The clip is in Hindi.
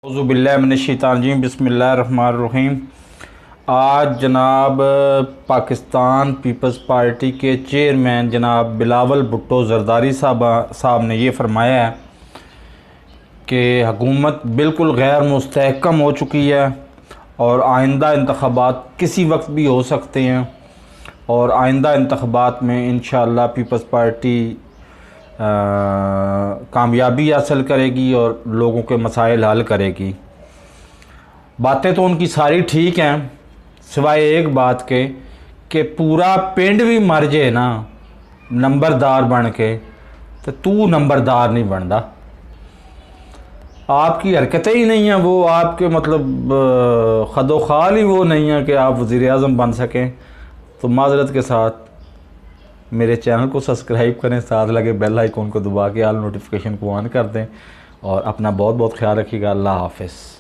औज़ुबिल्लाहिमिनश्शैतानिर्रजीम बिस्मिल्लाहिर्रहमानिर्रहीम। आज जनाब पाकिस्तान पीपल्स पार्टी के चेयरमैन जनाब बिलावल भुट्टो ज़रदारी साहब ने ये फरमाया है कि हुकूमत बिल्कुल गैर मुस्तहकम हो चुकी है और आइंदा इंतख़ाबात किसी वक्त भी हो सकते हैं और आइंदा इंतख़ाबात में इंशाअल्लाह पीपल्स पार्टी कामयाबी हासिल करेगी और लोगों के मसाइल हल करेगी। बातें तो उनकी सारी ठीक हैं सिवाय एक बात के कि पूरा पिंड भी मर जाए ना नंबरदार बन के तो तू नंबरदार नहीं बनता। आपकी हरकतें ही नहीं हैं वो, आपके मतलब खदो ख्याल ही वो नहीं है कि आप वज़ीर-ए-आज़म बन सकें। तो माज़रत के साथ मेरे चैनल को सब्सक्राइब करें, साथ लगे बेल आइकन को दबा के ऑल नोटिफिकेशन को ऑन कर दें और अपना बहुत बहुत ख्याल रखिएगा। अल्लाह हाफ़िज़।